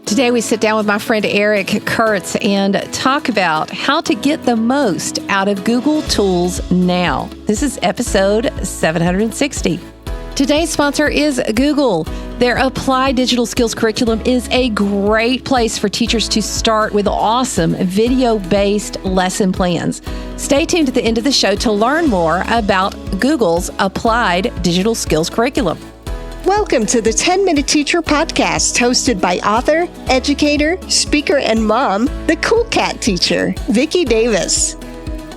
Today we sit down with my friend Eric Curts and talk about how to get the most out of Google tools now. This is episode 760. Today's sponsor is Google. Their Applied Digital Skills curriculum is a great place for teachers to start with awesome video-based lesson plans. Stay tuned at the end of the show to learn more about Google's Applied Digital Skills curriculum. Welcome to the 10-Minute Teacher Podcast, hosted by author, educator, speaker, and mom, the Cool Cat teacher, Vicki Davis.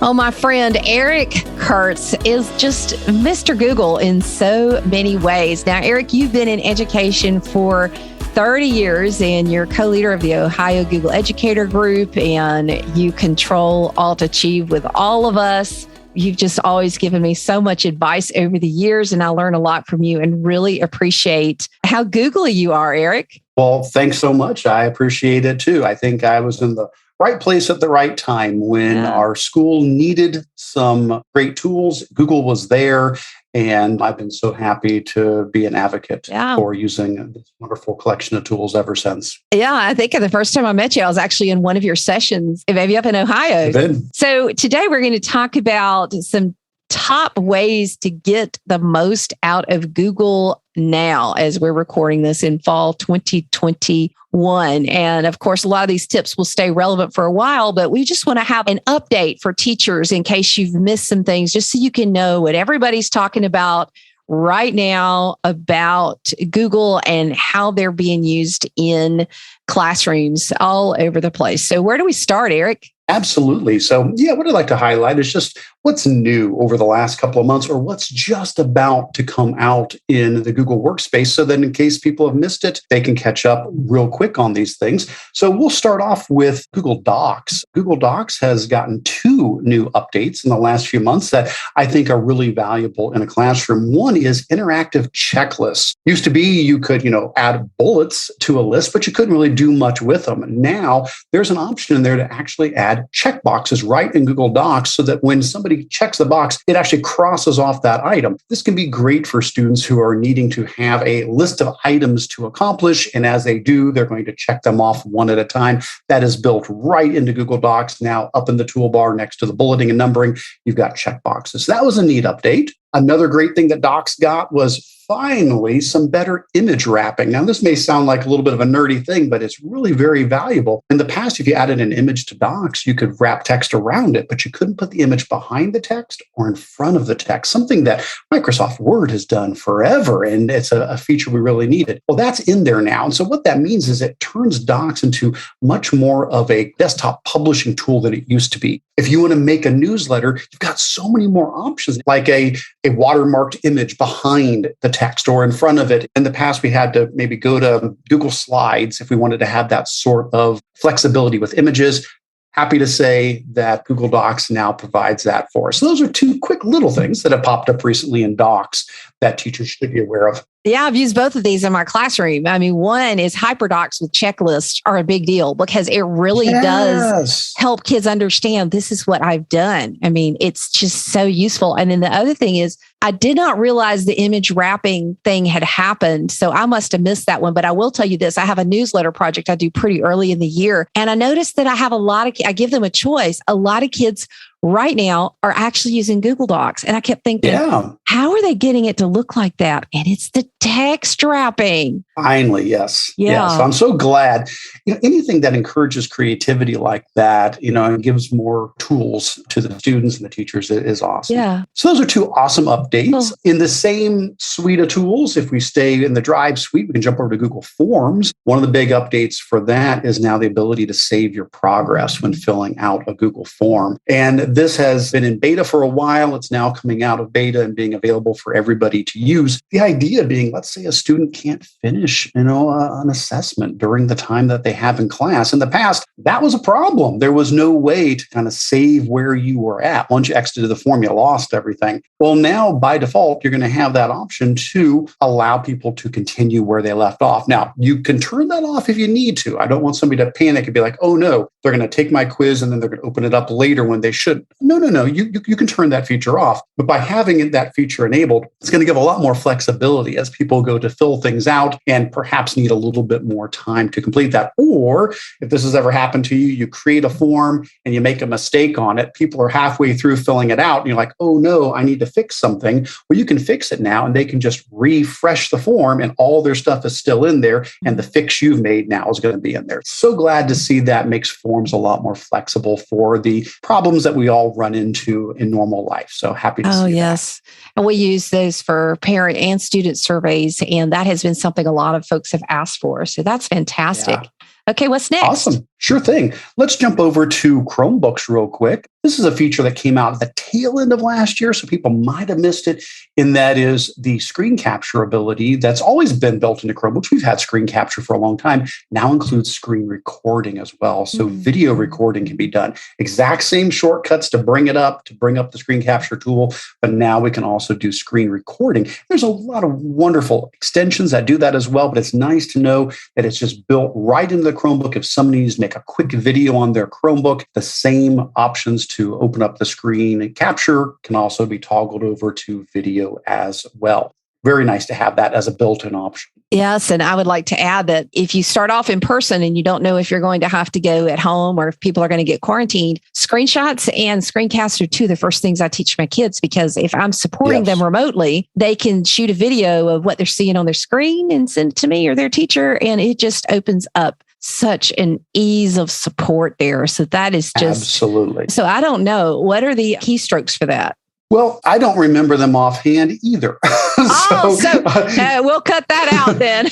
Oh, my friend Eric Curts is just Mr. Google in so many ways. Now, Eric, you've been in education for 30 years and you're co-leader of the Ohio Google Educator group, and you control Alt Achieve with all of us. You've just always given me so much advice over the years, and I learn a lot from you and really appreciate how googly you are, Eric. Well, thanks so much. I appreciate it too. I think I was in the right place at the right time when our school needed some great tools. Google was there, and I've been so happy to be an advocate for using this wonderful collection of tools ever since. Yeah, I think the first time I met you, I was actually in one of your sessions, maybe up in Ohio. So today we're going to talk about some top ways to get the most out of Google now as we're recording this in fall 2021. And of course, a lot of these tips will stay relevant for a while, but we just want to have an update for teachers in case you've missed some things, just so you can know what everybody's talking about right now about Google and how they're being used in classrooms all over the place. So where do we start, Eric? Absolutely. So, what I'd like to highlight is just what's new over the last couple of months, or what's just about to come out in the Google Workspace, so that in case people have missed it, they can catch up real quick on these things. So we'll start off with Google Docs. Google Docs has gotten 2 new updates in the last few months that I think are really valuable in a classroom. One is interactive checklists. Used to be you could, add bullets to a list, but you couldn't really do much with them. Now there's an option in there to actually add checkboxes right in Google Docs, so that when somebody checks the box, it actually crosses off that item. This can be great for students who are needing to have a list of items to accomplish. And as they do, they're going to check them off one at a time. That is built right into Google Docs. Now up in the toolbar next to the bulleting and numbering, you've got checkboxes. So that was a neat update. Another great thing that Docs got was finally some better image wrapping. Now, this may sound like a little bit of a nerdy thing, but it's really very valuable. In the past, if you added an image to Docs, you could wrap text around it, but you couldn't put the image behind the text or in front of the text, something that Microsoft Word has done forever, and it's a feature we really needed. Well, that's in there now. And so what that means is it turns Docs into much more of a desktop publishing tool than it used to be. If you want to make a newsletter, you've got so many more options, like a watermarked image behind the text or in front of it. In the past, we had to maybe go to Google Slides if we wanted to have that sort of flexibility with images. Happy to say that Google Docs now provides that for us. So those are 2 quick little things that have popped up recently in Docs that teachers should be aware of. Yeah, I've used both of these in my classroom. I mean, one is HyperDocs with checklists are a big deal because it really does help kids understand this is what I've done. I mean, it's just so useful. And then the other thing is, I did not realize the image wrapping thing had happened. So I must have missed that one. But I will tell you this, I have a newsletter project I do pretty early in the year. And I noticed that I have I give them a choice. A lot of kids right now are actually using Google Docs. And I kept thinking, how are they getting it to look like that? And it's the text wrapping. Finally, yes. Yeah. Yes. I'm so glad. Anything that encourages creativity like that, and gives more tools to the students and the teachers is awesome. Yeah. So those are 2 awesome updates. In the same suite of tools, if we stay in the Drive suite, we can jump over to Google Forms. One of the big updates for that is now the ability to save your progress when filling out a Google form. And this has been in beta for a while. It's now coming out of beta and being available for everybody to use. The idea being, let's say a student can't finish, an assessment during the time that they have in class. In the past, that was a problem. There was no way to kind of save where you were at. Once you exited the form, you lost everything. Well, now by default, you're going to have that option to allow people to continue where they left off. Now, you can turn that off if you need to. I don't want somebody to panic and be like, oh no, they're going to take my quiz and then they're going to open it up later when they shouldn't. it. No. You can turn that feature off. But by having that feature enabled, it's going to give a lot more flexibility as people go to fill things out and perhaps need a little bit more time to complete that. Or if this has ever happened to you, you create a form and you make a mistake on it. People are halfway through filling it out and you're like, oh no, I need to fix something. Well, you can fix it now and they can just refresh the form and all their stuff is still in there and the fix you've made now is going to be in there. So glad to see that makes forms a lot more flexible for the problems that we all run into in normal life. So happy to see that. Oh, yes. And we use those for parent and student surveys. And that has been something a lot of folks have asked for. So that's fantastic. Yeah. Okay, what's next? Awesome. Sure thing. Let's jump over to Chromebooks real quick. This is a feature that came out at the tail end of last year, so people might have missed it, and that is the screen capture ability that's always been built into Chromebooks. We've had screen capture for a long time, now includes screen recording as well. So video recording can be done. Exact same shortcuts to bring up the screen capture tool, but now we can also do screen recording. There's a lot of wonderful extensions that do that as well, but it's nice to know that it's just built right into the Chromebook. If somebody needs to make a quick video on their Chromebook, the same options to open up the screen and capture can also be toggled over to video as well. Very nice to have that as a built-in option. Yes, and I would like to add that if you start off in person and you don't know if you're going to have to go at home or if people are going to get quarantined, screenshots and screencasts are two of the first things I teach my kids, because if I'm supporting them remotely, they can shoot a video of what they're seeing on their screen and send it to me or their teacher, and it just opens up such an ease of support there. So that is just... Absolutely. So I don't know. What are the keystrokes for that? Well, I don't remember them offhand either. We'll cut that out then.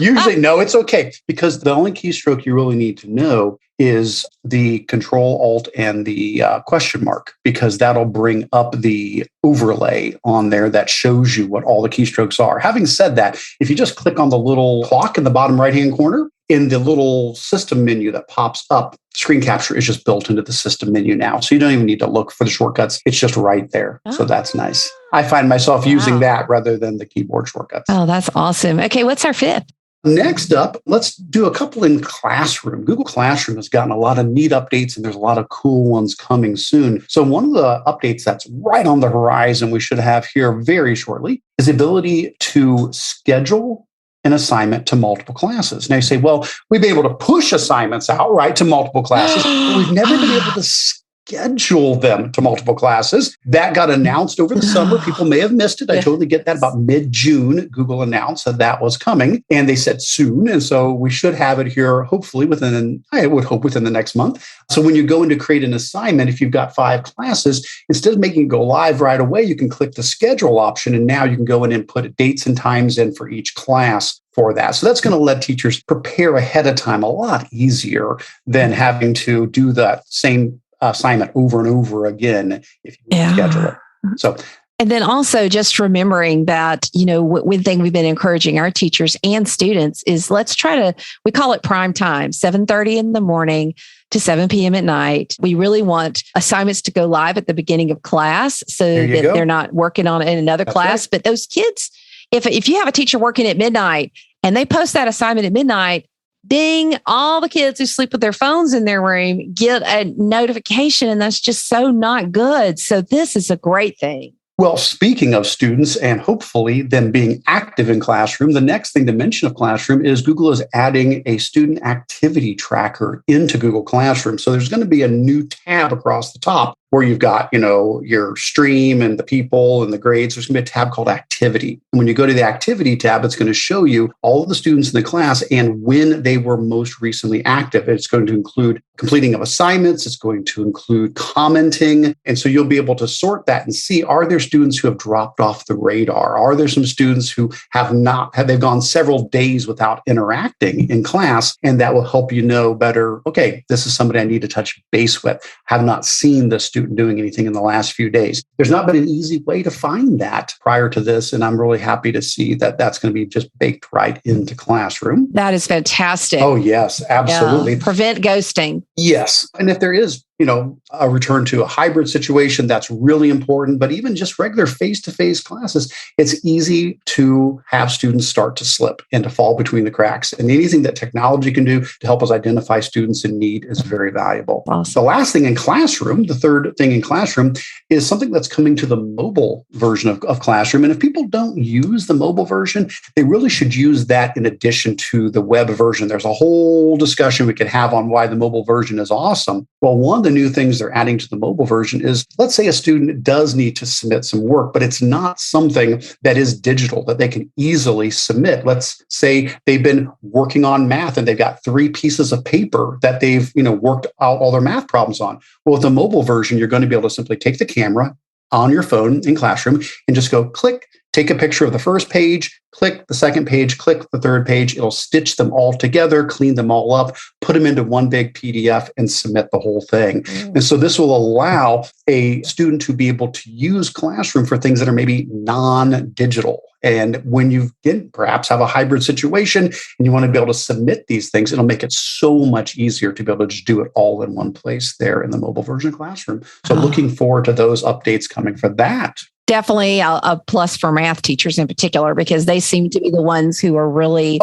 Usually, no, it's okay. Because the only keystroke you really need to know is the Control Alt and the question mark, because that'll bring up the overlay on there that shows you what all the keystrokes are. Having said that, if you just click on the little clock in the bottom right-hand corner, in the little system menu that pops up, screen capture is just built into the system menu now. So you don't even need to look for the shortcuts. It's just right there. So that's nice. I find myself using that rather than the keyboard shortcuts. Oh, that's awesome. Okay, what's our fifth? Next up, let's do a couple in Classroom. Google Classroom has gotten a lot of neat updates, and there's a lot of cool ones coming soon. So one of the updates that's right on the horizon we should have here very shortly is the ability to schedule an assignment to multiple classes. Now you say, well, we've been able to push assignments out, right, to multiple classes, but we've never been able to schedule them to multiple classes. That got announced over the summer. People may have missed it. I totally get that. About mid-June, Google announced that was coming, and they said soon. And so we should have it here, hopefully within the next month. So when you go in to create an assignment, if you've got 5 classes, instead of making it go live right away, you can click the schedule option, and now you can go in and put dates and times in for each class for that. So that's going to let teachers prepare ahead of time a lot easier than having to do that same assignment over and over again if you schedule it. So, and then also just remembering that, one thing we've been encouraging our teachers and students is let's try to, we call it prime time, 7:30 in the morning to 7 p.m. at night. We really want assignments to go live at the beginning of class so that they're not working on it in another class. Right. But those kids, if you have a teacher working at midnight and they post that assignment at midnight, ding, all the kids who sleep with their phones in their room get a notification, and that's just so not good. So this is a great thing. Well, speaking of students and hopefully them being active in Classroom, the next thing to mention of Classroom is Google is adding a student activity tracker into Google Classroom. So there's going to be a new tab across the top where you've got, your stream and the people and the grades. There's going to be a tab called Activity. And when you go to the Activity tab, it's going to show you all of the students in the class and when they were most recently active. It's going to include completing of assignments. It's going to include commenting. And so you'll be able to sort that and see, are there students who have dropped off the radar? Are there some students who they've gone several days without interacting in class? And that will help you know better, okay, this is somebody I need to touch base with. Have not seen this student doing anything in the last few days. There's not been an easy way to find that prior to this, and I'm really happy to see that that's going to be just baked right into Classroom. That is fantastic. Oh, yes, absolutely. Yeah. Prevent ghosting. Yes. And if there is a return to a hybrid situation, that's really important. But even just regular face-to-face classes, it's easy to have students start to slip and to fall between the cracks. And anything that technology can do to help us identify students in need is very valuable. Awesome. The last thing in classroom, the third thing in classroom, is something that's coming to the mobile version of classroom. And if people don't use the mobile version, they really should use that in addition to the web version. There's a whole discussion we could have on why the mobile version is awesome. Well, one of the new things they're adding to the mobile version is, let's say a student does need to submit some work, but it's not something that is digital that they can easily submit. Let's say they've been working on math and they've got 3 pieces of paper that they've worked out all their math problems on. Well, with the mobile version, you're going to be able to simply take the camera on your phone in classroom and just go click, take a picture of the first page, click the second page, click the third page. It'll stitch them all together, clean them all up, put them into one big PDF and submit the whole thing. And so this will allow a student to be able to use Classroom for things that are maybe non-digital. And when you perhaps have a hybrid situation and you want to be able to submit these things, it'll make it so much easier to be able to just do it all in one place there in the mobile version of Classroom. So looking forward to those updates coming for that. Definitely a plus for math teachers in particular, because they seem to be the ones who are really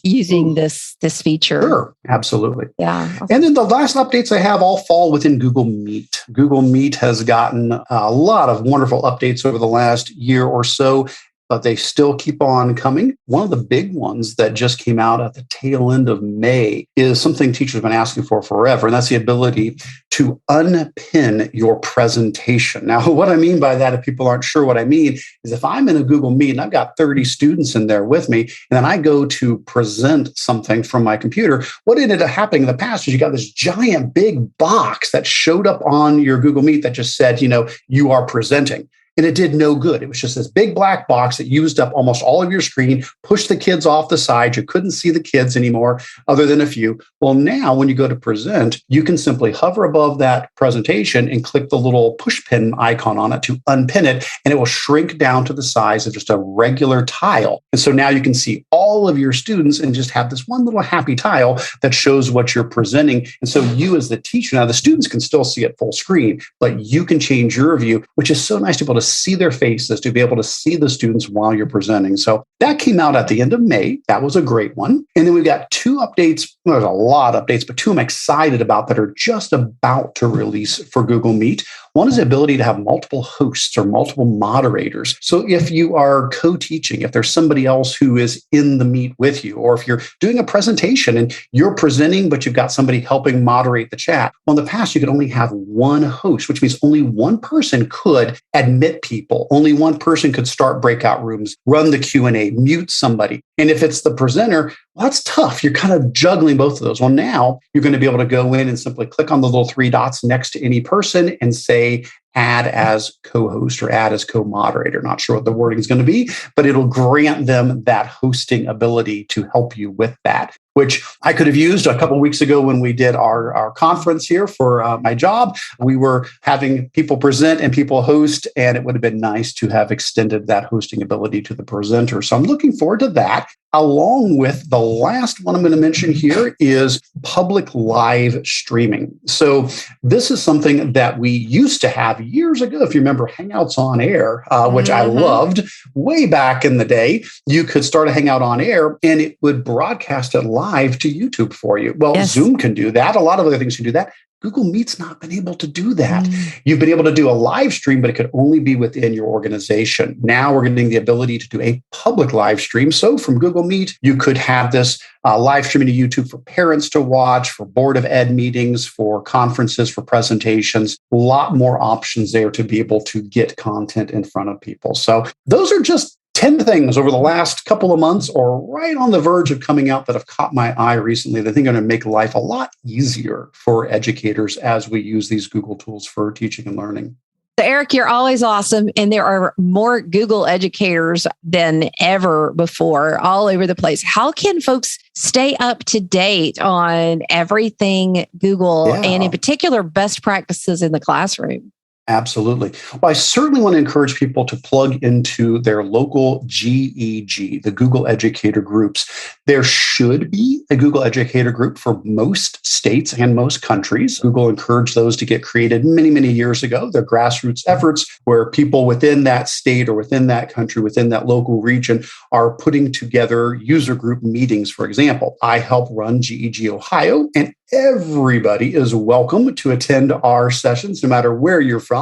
using this feature. Sure, absolutely. Yeah. And then the last updates I have all fall within Google Meet. Google Meet has gotten a lot of wonderful updates over the last year or so, but they still keep on coming. One of the big ones that just came out at the tail end of May is something teachers have been asking for forever, and that's the ability to unpin your presentation. Now, what I mean by that, if people aren't sure what I mean, is if I'm in a Google Meet and I've got 30 students in there with me, and then I go to present something from my computer, what ended up happening in the past is you got this giant big box that showed up on your Google Meet that just said, you are presenting. And it did no good. It was just this big black box that used up almost all of your screen, pushed the kids off the side. You couldn't see the kids anymore, other than a few. Well, now when you go to present, you can simply hover above that presentation and click the little push pin icon on it to unpin it, and it will shrink down to the size of just a regular tile. And so now you can see all of your students and just have this one little happy tile that shows what you're presenting. And so you as the teacher, now the students can still see it full screen, but you can change your view, which is so nice to be able to see their faces, to be able to see the students while you're presenting. So that came out at the end of May. That was a great one. And then we've got 2 updates. Well, there's a lot of updates, but 2 I'm excited about that are just about to release for Google Meet. One is the ability to have multiple hosts or multiple moderators. So if you are co-teaching, if there's somebody else who is in the Meet with you, or if you're doing a presentation and you're presenting, but you've got somebody helping moderate the chat. Well, in the past, you could only have one host, which means only one person could admit people. Only one person could start breakout rooms, run the Q&A, mute somebody. And if it's the presenter, well, that's tough. You're kind of juggling both of those. Well, now you're going to be able to go in and simply click on the little 3 dots next to any person and say, add as co-host or add as co-moderator. Not sure what the wording is going to be, but it'll grant them that hosting ability to help you with that, which I could have used a couple of weeks ago when we did our conference here for my job. We were having people present and people host, and it would have been nice to have extended that hosting ability to the presenter. So I'm looking forward to that. Along with the last one I'm going to mention here is public live streaming. So this is something that we used to have years ago. If you remember Hangouts on Air, which I loved way back in the day, you could start a Hangout on Air and it would broadcast it live to YouTube for you. Well, Zoom can do that. A lot of other things can do that. Google Meet's not been able to do that. You've been able to do a live stream, but it could only be within your organization. Now we're getting the ability to do a public live stream. So from Google Meet, you could have this live streaming to YouTube for parents to watch, for Board of Ed meetings, for conferences, for presentations. A lot more options there to be able to get content in front of people. So those are just 10 things over the last couple of months or right on the verge of coming out that have caught my eye recently that I think are going to make life a lot easier for educators as we use these Google tools for teaching and learning. So Eric, you're always awesome. And there are more Google educators than ever before all over the place. How can folks stay up to date on everything Google and in particular best practices in the classroom? Absolutely. Well, I certainly want to encourage people to plug into their local GEG, the Google Educator groups. There should be a Google Educator group for most states and most countries. Google encouraged those to get created many, many years ago. They're grassroots efforts where people within that state or within that country, within that local region are putting together user group meetings, for example. I help run GEG Ohio, and everybody is welcome to attend our sessions, no matter where you're from.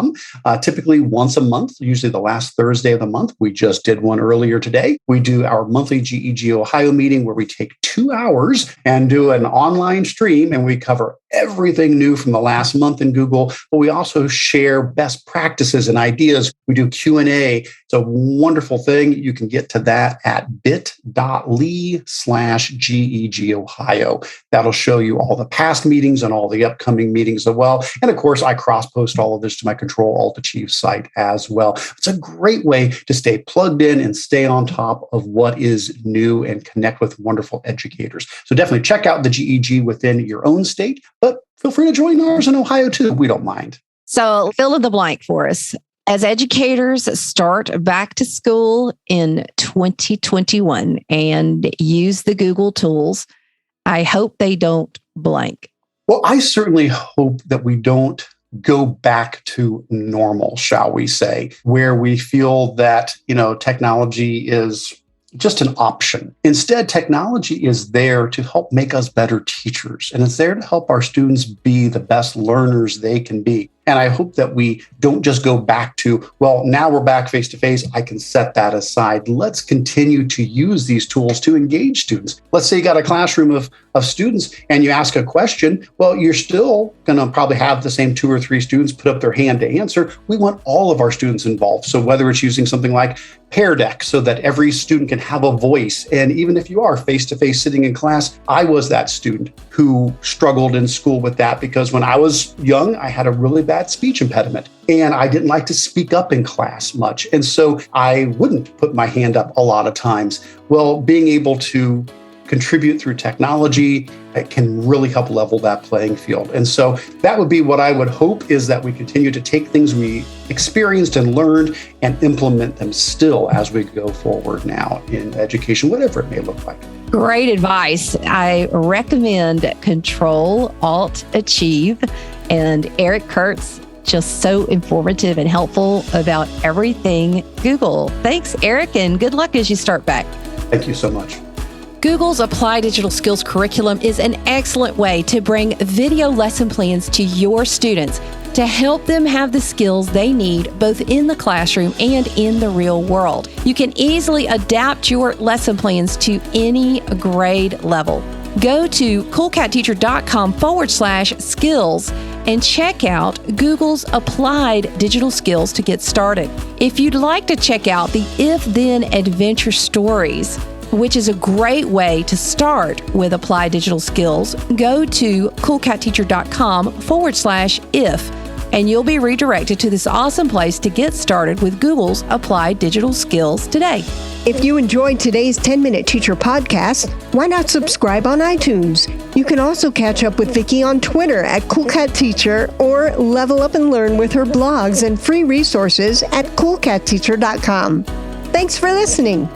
Typically once a month, usually the last Thursday of the month. We just did one earlier today. We do our monthly GEG Ohio meeting where we take 2 hours and do an online stream, and we cover everything new from the last month in Google. But we also share best practices and ideas. We do Q&A. It's a wonderful thing. You can get to that at bit.ly/GEG Ohio. That'll show you all the past meetings and all the upcoming meetings as well. And of course, I cross-post all of this to my Control-Alt-Achieve site as well. It's a great way to stay plugged in and stay on top of what is new and connect with wonderful educators. So definitely check out the GEG within your own state, but feel free to join ours in Ohio too. We don't mind. So fill in the blank for us. As educators start back to school in 2021 and use the Google tools, I hope they don't blank. Well, I certainly hope that we don't go back to normal, shall we say, where we feel that, technology is just an option. Instead, technology is there to help make us better teachers, and it's there to help our students be the best learners they can be. And I hope that we don't just go back to, well, now we're back face-to-face. I can set that aside. Let's continue to use these tools to engage students. Let's say you got a classroom of students and you ask a question. Well, you're still going to probably have the same 2 or 3 students put up their hand to answer. We want all of our students involved. So whether it's using something like Pear Deck so that every student can have a voice. And even if you are face-to-face sitting in class, I was that student who struggled in school with that because when I was young, I had a really bad speech impediment and I didn't like to speak up in class much. And so I wouldn't put my hand up a lot of times. Well, being able to contribute through technology, it can really help level that playing field. And so that would be what I would hope, is that we continue to take things we experienced and learned and implement them still as we go forward now in education, whatever it may look like. Great advice. I recommend Control-Alt-Achieve, and Eric Curts, just so informative and helpful about everything Google. Thanks, Eric, and good luck as you start back. Thank you so much. Google's Applied Digital Skills curriculum is an excellent way to bring video lesson plans to your students to help them have the skills they need both in the classroom and in the real world. You can easily adapt your lesson plans to any grade level. Go to coolcatteacher.com/skills and check out Google's Applied Digital Skills to get started. If you'd like to check out the If-Then Adventure Stories, which is a great way to start with Applied Digital Skills, go to coolcatteacher.com/if, and you'll be redirected to this awesome place to get started with Google's Applied Digital Skills today. If you enjoyed today's 10-Minute Teacher podcast, why not subscribe on iTunes? You can also catch up with Vicki on Twitter at CoolCatTeacher or level up and learn with her blogs and free resources at coolcatteacher.com. Thanks for listening.